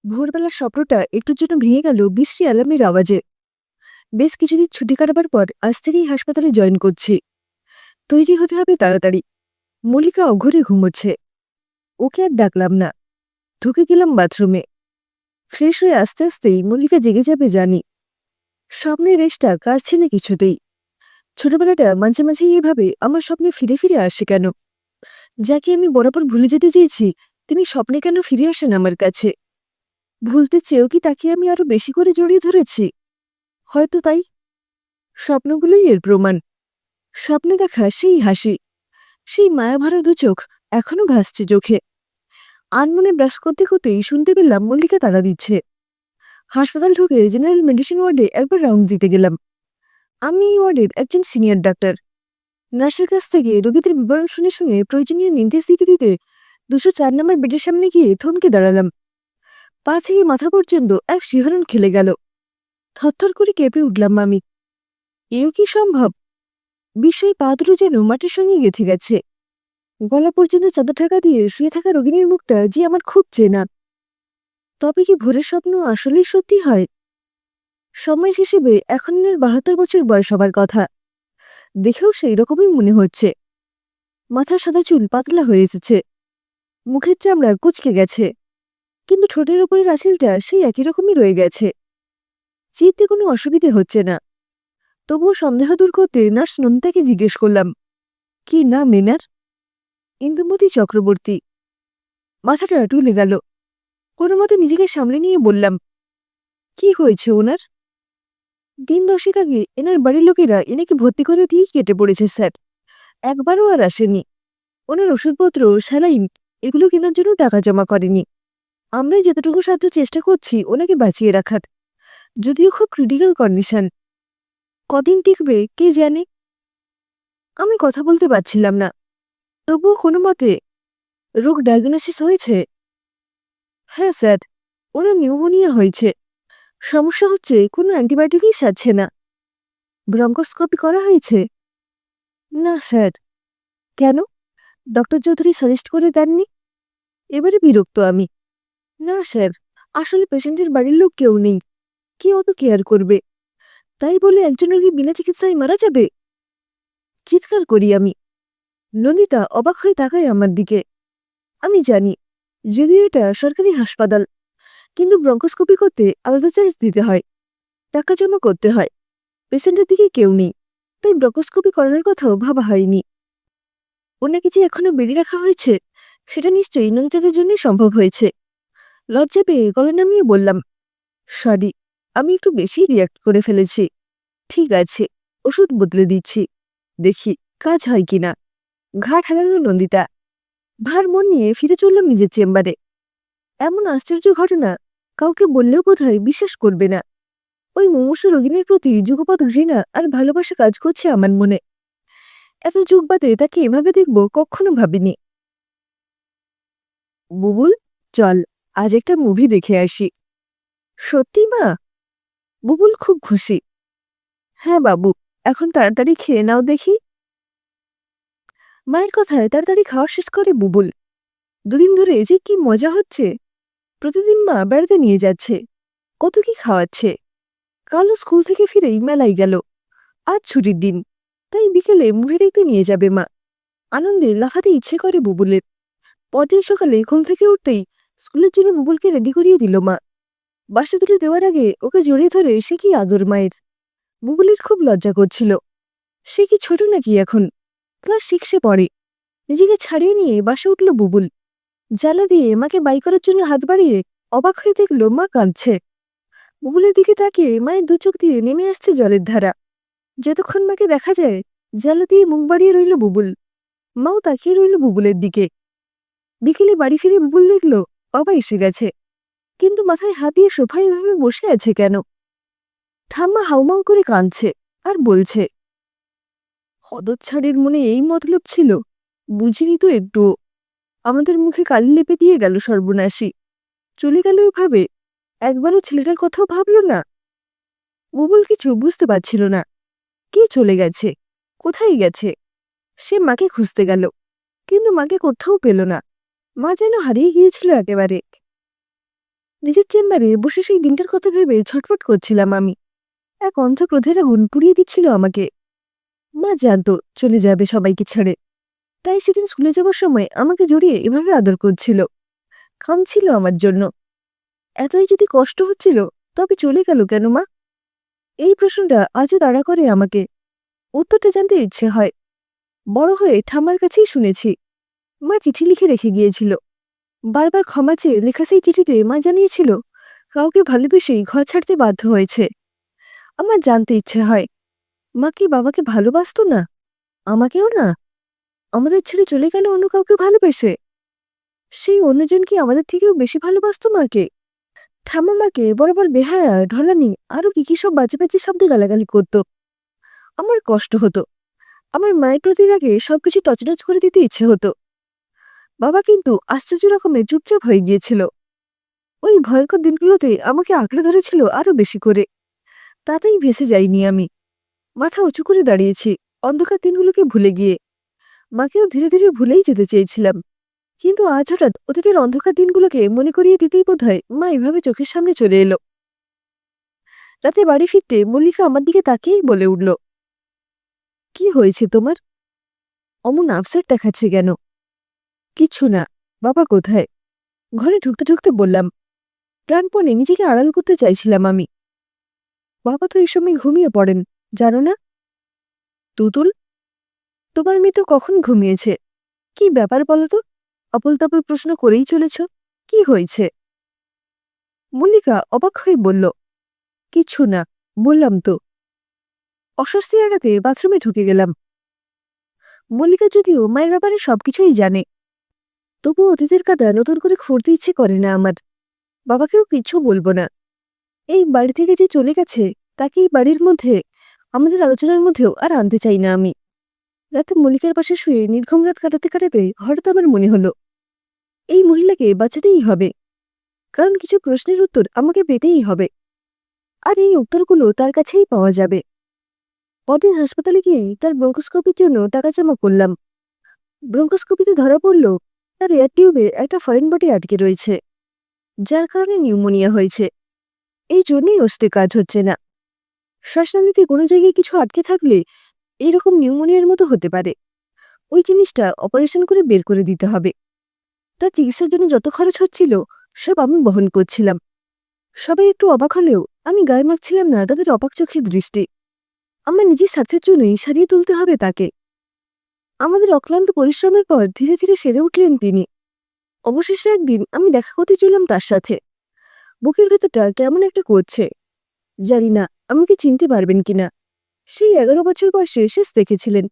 ভোরবেলার স্বপ্নটা একটুর জন্য ভেঙে গেল বৃষ্টি অ্যালার্মের আওয়াজে। বেশ কিছুদিন ছুটি কাটাবার পর আজ থেকেই হাসপাতালে জয়েন করছি। তৈরি হতে হবে তাড়াতাড়ি। মল্লিকা অঘরে ঘুমোচ্ছে। ওকে আর ডাকলাম না। ঢুকে গেলাম বাথরুমে। ফ্রেশ হয়ে আস্তে আস্তেই মল্লিকা জেগে যাবে জানি। স্বপ্নের রেশটা কাটছে না কিছুতেই। ছোটবেলাটা মাঝে মাঝে এভাবে আমার স্বপ্নে ফিরে ফিরে আসে কেন? যাকে আমি বরাবর ভুলে যেতে চেয়েছি, তিনি স্বপ্নে কেন ফিরে আসেন আমার কাছে? ভুলতে চেয়েও কি তাকে আমি আরো বেশি করে জড়িয়ে ধরেছি? হয়তো তাই। স্বপ্নগুলোই এর প্রমাণ। স্বপ্নে দেখা সেই হাসি, সেই মায়াভরা দু চোখ এখনো ভাসছে চোখে। আনমনে ব্রাশ করতে করতেই শুনতে পেলাম মল্লিকা তাড়া দিচ্ছে। হাসপাতাল ঢুকে জেনারেল মেডিসিন ওয়ার্ডে একবার রাউন্ড দিতে গেলাম। আমি এই ওয়ার্ডের একজন সিনিয়র ডাক্তার। নার্সের কাছ থেকে রোগীদের বিবরণ শুনে শুনে প্রয়োজনীয় নির্দেশ দিতে দিতে 204 নম্বর বেডের সামনে গিয়ে থমকে দাঁড়ালাম। পা থেকে মাথা পর্যন্ত এক শিহরণ খেলে গেল। থরথর করে কেঁপে উঠলাম আমি। এও কি সম্ভব? বিস্ময় পা দুটো যেন মাটির সঙ্গে গেঁথে গেছে। গলা পর্যন্ত চাদর ঢাকা দিয়ে শুয়ে থাকা রোগিনীর মুখটা যে আমার খুব চেনা। তবে কি ভোরের স্বপ্ন আসলেই সত্যি হয়? সময়ের হিসেবে এখন এর 72 বছর বয়স হবার কথা। দেখেও সেই রকমই মনে হচ্ছে। মাথার সাদা চুল পাতলা হয়ে এসেছে। মুখের চামড়া কুঁচকে গেছে, কিন্তু ঠোঁটের উপরের আঁচিলটা সেই একই রকমই রয়ে গেছে। চিনতে কোনো অসুবিধে হচ্ছে না। তবুও সন্দেহ দূর করতে নার্স নন্দিতাকে জিজ্ঞেস করলাম, কি নাম এনার? ইন্দুমতি চক্রবর্তী। মাথাটা টুলে গেল। কোনো মতে নিজেকে সামলে নিয়ে বললাম, কি হয়েছে ওনার? দিন 10 আগে এনার বাড়ির লোকেরা এনাকে ভর্তি করে দিয়েই কেটে পড়েছে স্যার। একবারও আর আসেনি। ওনার ওষুধপত্র, স্যালাইন এগুলো কেনার জন্য টাকা জমা করেনি। আমরাই যতটুকু সাধ্য চেষ্টা করছি ওনাকে বাঁচিয়ে রাখার। যদিও খুব ক্রিটিক্যাল কন্ডিশন। কদিন টিকবে কে জানে। আমি কথা বলতে পারছিলাম না। তবুও কোনো মতে, রোগ ডায়াগনোসিস হয়েছে? হ্যাঁ স্যার, ওনার নিউমোনিয়া হয়েছে। সমস্যা হচ্ছে কোনো অ্যান্টিবায়োটিকই সারছে না। ব্রঙ্কোস্কোপি করা হয়েছে? না স্যার। কেন? ডক্টর চৌধুরী সাজেস্ট করে দেননি? এবারে বিরক্ত আমি। না স্যার, আসলে পেশেন্টের বাড়ির লোক কেউ নেই। কে অত কেয়ার করবে? তাই বলে একজন রোগী বিনা চিকিৎসায় মারা যাবে? চিৎকার করি আমি। নন্দিতা অবাক হয়ে তাকায় আমার দিকে। আমি জানি, যদিও এটা সরকারি হাসপাতাল, কিন্তু ব্রঙ্কোস্কোপি করতে আলাদা চার্জ দিতে হয়, টাকা জমা করতে হয়। পেশেন্টের দিকে কেউ নেই, তাই ব্রঙ্কোস্কোপি করানোর কথাও ভাবা হয়নি। ওনাকে যে এখনো বেরিয়ে রাখা হয়েছে, সেটা নিশ্চয়ই নন্দিতাদের জন্যই সম্ভব হয়েছে। লজ্জা পেয়ে গলা নামিয়ে বললাম, সরি, আমি একটু বেশি রিয়াক্ট করে ফেলেছি। ঠিক আছে, ওষুধ বদলে দিচ্ছি, দেখি কাজ হয় কিনা। ঘাট হারালো নন্দিতা। ভার মন নিয়ে ফিরে চললাম নিজের চেম্বারে। এমন আশ্চর্য ঘটনা কাউকে বললেও বোধহয় বিশ্বাস করবে না। ওই মুমূর্ষু রোগিনীর প্রতি যুগপৎ ঘৃণা আর ভালোবাসা কাজ করছে আমার মনে। এত যুগ বাদে তাকে এভাবে দেখব কখনো ভাবিনি। বুবুল, চল আজ একটা মুভি দেখে আসি। সত্যি মা? বুবুল খুব খুশি। হ্যাঁ বাবু, এখন তাড়াতাড়ি খেয়ে নাও দেখি। মায়ের কথায় তাড়াতাড়ি খাওয়া শেষ করে বুবুল। দুদিন ধরে যে কি মজা হচ্ছে। প্রতিদিন মা বেড়াতে নিয়ে যাচ্ছে, কত কি খাওয়াচ্ছে। কালও স্কুল থেকে ফিরেই মেলায় গেল। আজ ছুটির দিন, তাই বিকেলে মুভি দেখতে নিয়ে যাবে মা। আনন্দে লাফাতে ইচ্ছে করে বুবুলের। পরদিন সকালে ঘুম থেকে উঠতেই স্কুলের জন্য বুবুলকে রেডি করিয়ে দিল মা। বাসে তুলে দেওয়ার আগে ওকে জড়িয়ে ধরে সে কি আদর মায়ের। বুবুলের খুব লজ্জা করছিল। সে কি ছোট নাকি এখন? ক্লাস 6-এ পড়ে। নিজেকে ছাড়িয়ে নিয়ে বাসে উঠল বুবুল। জানলা দিয়ে মাকে বাই করার জন্য হাত বাড়িয়ে অবাক হয়ে দেখল মা কাঁদছে। বুবুলের দিকে তাকিয়ে মায়ের দু চোখ দিয়ে নেমে আসছে জলের ধারা। যতক্ষণ মাকে দেখা যায়, জানলা দিয়ে মুখ বাড়িয়ে রইল বুবুল। মাও তাকিয়ে রইল বুবুলের দিকে। বিকেলে বাড়ি ফিরে বুবুল দেখল বাবা এসে গেছে, কিন্তু মাথায় হাত দিয়ে সোফায় এভাবে বসে আছে কেন? ঠাম্মা হাউমাউ করে কাঁদছে আর বলছে, হতচ্ছাড়ির মনে এই মতলব ছিল, বুঝিনি তো একটু। আমাদের মুখে কালি লেপে দিয়ে গেল সর্বনাশী। চলে গেল এভাবে, একবারও ছেলেটার কথাও ভাবল না। বুবুল কিছু বুঝতে পারছিল না। কে চলে গেছে, কোথায় গেছে? সে মাকে খুঁজতে গেল, কিন্তু মাকে কোথাও পেল না। মা যেন হারিয়ে গিয়েছিল একেবারে। নিজের চেম্বারে বসে সেই দিনটার কথা ভেবে ছটফট করছিলাম আমি। এক অন্ধ ক্রোধের আগুন পুড়িয়ে দিচ্ছিল আমাকে। মা জানতো চলে যাবে সবাইকে ছেড়ে, তাই সেদিন স্কুলে যাবার সময় আমাকে জড়িয়ে এভাবে আদর করছিল, কাঁদছিল আমার জন্য। এতই যদি কষ্ট হচ্ছিল, তবে চলে গেল কেন মা? এই প্রশ্নটা আজও তাড়া করে আমাকে। উত্তরটা জানতে ইচ্ছে হয়। বড় হয়ে ঠাম্মার কাছেই শুনেছি, মা চিঠি লিখে রেখে গিয়েছিল। বারবার ক্ষমা চেয়ে লেখা সেই চিঠিতে মা জানিয়েছিল কাউকে ভালোবেসেই ঘর ছাড়তে বাধ্য হয়েছে। আমার জানতে ইচ্ছে হয়, মা কি বাবাকে ভালোবাসতো না? আমাকেও না? আমাদের ছেড়ে চলে গেল অন্য কাউকে ভালোবেসে? সেই অন্যজন কি আমাদের থেকেও বেশি ভালোবাসতো মাকে? ঠাম্মা মাকে বরাবর বেহায়া, ঢলানি, আরো কি কি সব বাজে বাজে শব্দে গালাগালি করত। আমার কষ্ট হতো। আমার মায়ের প্রতি রাগে সবকিছু তছনছ করে দিতে ইচ্ছে হতো। বাবা কিন্তু আশ্চর্য রকমের চুপচাপ হয়ে গিয়েছিল। ওই ভয়ঙ্কর দিনগুলোতে আমাকে আঁকড়ে ধরেছিল আরো বেশি করে। তাতেই ভেসে যাইনি আমি। মাথা উঁচু করে দাঁড়িয়েছি অন্ধকার দিনগুলোকে ভুলে গিয়ে। মাকেও ধীরে ধীরে ভুলেই যেতে চেয়েছিলাম, কিন্তু আজ হঠাৎ অতীতের অন্ধকার দিনগুলোকে মনে করিয়ে দিতেই বোধহয় মা এভাবে চোখের সামনে চলে এলো। রাতে বাড়ি ফিরতে মল্লিকা আমার দিকে তাকিয়েই বলে উঠল, কি হয়েছে তোমার? অমন আপসেট দেখাচ্ছে কেন? কিছু না। বাবা কোথায়? ঘরে ঢুকতে ঢুকতে বললাম। প্রাণপণে নিজেকে আড়াল করতে চাইছিলাম আমি। বাবা তো এই সময় ঘুমিয়ে পড়েন, জানো না? তুতুল, তোমার মেয়ে তো কখন ঘুমিয়েছে। কি ব্যাপার বলো তো? অপল তাপল প্রশ্ন করেই চলেছ। কি হয়েছে? মল্লিকা অবাক হয়ে বলল, কিছু না, বললাম তো। অস্বস্তি এড়াতে বাথরুমে ঢুকে গেলাম। মল্লিকা যদিও মায়ের ব্যাপারে সবকিছুই জানে, তবু অতীতের কাদা নতুন করে খুঁড়তে ইচ্ছে করে না আমার। বাবাকেও কিছু বলবো না। এই বাড়ি থেকে যে চলে গেছে, তাকে এই বাড়ির মধ্যে, আমাদের আলোচনার মধ্যেও আর আনতে চাই না আমি। রাতে মল্লিকার পাশে শুয়ে নির্ঘুম রাত কাটাতে কাটাতে হঠাৎ আমার মনে হলো, এই মহিলাকে বাঁচাতেই হবে, কারণ কিছু প্রশ্নের উত্তর আমাকে পেতেই হবে। আর এই উত্তরগুলো তার কাছেই পাওয়া যাবে। পরদিন হাসপাতালে গিয়ে তার ব্রঙ্কোস্কোপির জন্য টাকা জমা করলাম। ব্রঙ্কোস্কোপিতে ধরা পড়ল তার এয়ার টিউবে একটা ফরেন বডি আটকে রয়েছে, যার কারণে নিউমোনিয়া হয়েছে। এই জন্যই অস্তে কাজ হচ্ছে না। শ্বাসনালীতে কোনো জায়গায় কিছু আটকে থাকলে এইরকম নিউমোনিয়ার মতো হতে পারে। ওই জিনিসটা অপারেশন করে বের করে দিতে হবে। তার চিকিৎসার জন্য যত খরচ হচ্ছিল সব আমি বহন করছিলাম। সবাই একটু অবাক হলেও আমি গায়ে মাখছিলাম না তাদের অবাক চোখের দৃষ্টি। আমার নিজের স্বার্থের জন্যই সারিয়ে তুলতে হবে তাকে। আমাদের অক্লান্ত পরিশ্রমের পর ধীরে ধীরে সেরে উঠলেন তিনি। অবশেষে একদিন আমি দেখা করতে চললাম তার সাথে। বুকের ভেতরটা কেমন একটা করছে। জানি না আমাকে চিনতে পারবেন কিনা। সেই 11 বছর বয়সে শেষ দেখেছিলেন।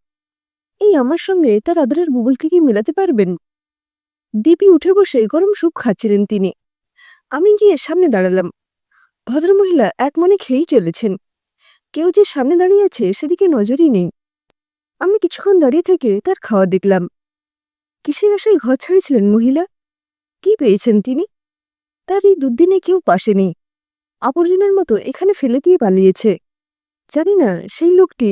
এই আমার সঙ্গে তার আদরের বুবুলকে কি মেলাতে পারবেন? দিপি উঠে বসে গরম স্যুপ খাচ্ছিলেন তিনি। আমি গিয়ে সামনে দাঁড়ালাম। ভদ্রমহিলা এক মনে খেয়েই চলেছেন। কেউ যে সামনে দাঁড়িয়ে আছে সেদিকে নজরই নেই। আমি কিছুক্ষণ দাঁড়িয়ে থেকে তার খাওয়া দেখলাম। কিসের আশায় ঘর ছাড়িয়েছিলেন মহিলা? কি পেয়েছেন তিনি? তার এই দুর্দিনে কেউ পাশে নেই। আবর্জনার মতো এখানে ফেলে দিয়ে পালিয়েছে। জানি না সেই লোকটি,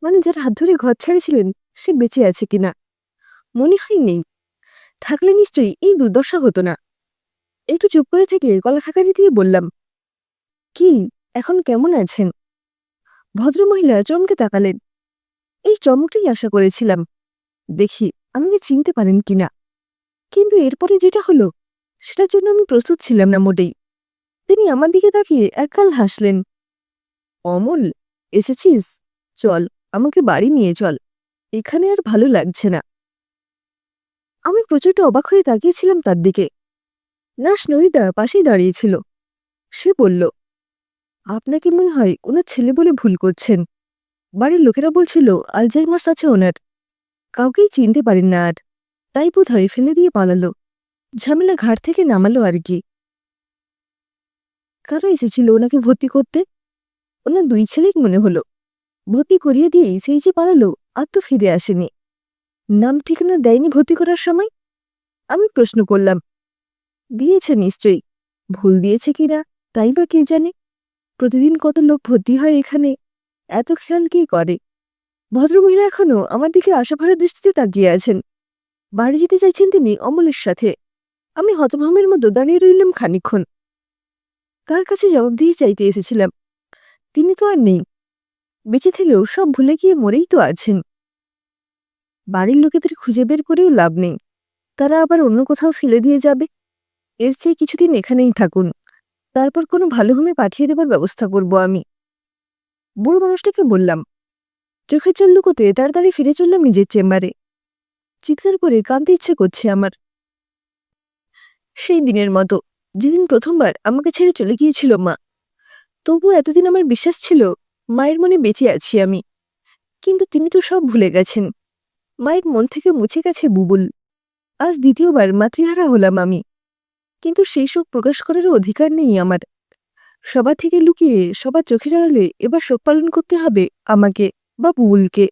মানে যার হাত ধরে ঘর ছাড়িয়েছিলেন, সে বেঁচে আছে কিনা। মনে হয় নেই। থাকলে নিশ্চয়ই এই দুর্দশা হতো না। একটু চুপ করে থেকে গলা খাকারি দিয়ে বললাম, কি, এখন কেমন আছেন? ভদ্রমহিলা চমকে তাকালেন। এই চমকটাই আশা করেছিলাম। দেখি আমাকে চিনতে পারেন কিনা। কিন্তু এরপরে যেটা হলো সেটার জন্য আমি প্রস্তুত ছিলাম না মোটেই। তিনি আমার দিকে তাকিয়ে একগাল হাসলেন। অমল, এসেছিস? চল, আমাকে বাড়ি নিয়ে চল। এখানে আর ভালো লাগছে না। আমি প্রচণ্ড অবাক হয়ে তাকিয়েছিলাম তার দিকে। নার্স নদিতা পাশেই দাঁড়িয়েছিল। সে বলল, আপনাকে মনে হয় ওনার ছেলে বলে ভুল করছেন। বাড়ির লোকেরা বলছিল আলজাইমার্স আছে ওনার। কাউকেই চিনতে পারেন না আর, তাই বোধহয় ফেলে দিয়ে পালালো। ঝামেলা ঘাট থেকে নামালো আর কি। কারা এসেছিল ওনাকে ভর্তি করতে? ওনার 2 ছেলেই মনে হলো। ভর্তি করিয়ে দিয়েই সেই যে পালালো, আর তো ফিরে আসেনি। নাম ঠিকানা দেয়নি ভর্তি করার সময়? আমি প্রশ্ন করলাম। দিয়েছে নিশ্চয়ই। ভুল দিয়েছে কিনা তাই বা কে জানে। প্রতিদিন কত লোক ভর্তি হয় এখানে, এত খেয়াল কে করে? ভদ্রমহিলা এখনো আমার দিকে আশাভরা দৃষ্টিতে তাকিয়ে আছেন। বাড়ি যেতে চাইছেন তিনি অমলের সাথে। আমি হতভম্বের মতো দাঁড়িয়ে রইলাম খানিকক্ষণ। তার কাছে জবাবদিহি চাইতে এসেছিলাম। তিনি তো আর নেই। বেঁচে থেকেও সব ভুলে গিয়ে মরেই তো আছেন। বাড়ির লোকেদের খুঁজে বের করেও লাভ নেই। তারা আবার অন্য কোথাও ফেলে দিয়ে যাবে। এর চেয়ে কিছুদিন এখানেই থাকুন। তারপর কোনো ভালো হোমে পাঠিয়ে দেবার ব্যবস্থা করব আমি। বুড়ো মানুষটাকে বললাম। চোখের জল লুকোতে তাড়াতাড়ি ফিরে চললাম নিজের চেম্বারে। চিৎকার করে কাঁদতে ইচ্ছে করছে আমার। সেই দিনের মতো, যেদিন প্রথমবার আমাকে ছেড়ে চলে গিয়েছিল মা। তবু এতদিন আমার বিশ্বাস ছিল মায়ের মনে বেঁচে আছি আমি। কিন্তু তিনি তো সব ভুলে গেছেন। মায়ের মন থেকে মুছে গেছে বুবুল। আজ দ্বিতীয়বার মাতৃহারা হলাম আমি। কিন্তু সেই শোক প্রকাশ করারও অধিকার নেই আমার। সবার থেকে লুকিয়ে, সবার চোখের আড়ালে এবার শোক পালন করতে হবে আমাকে বা বুবুলকে।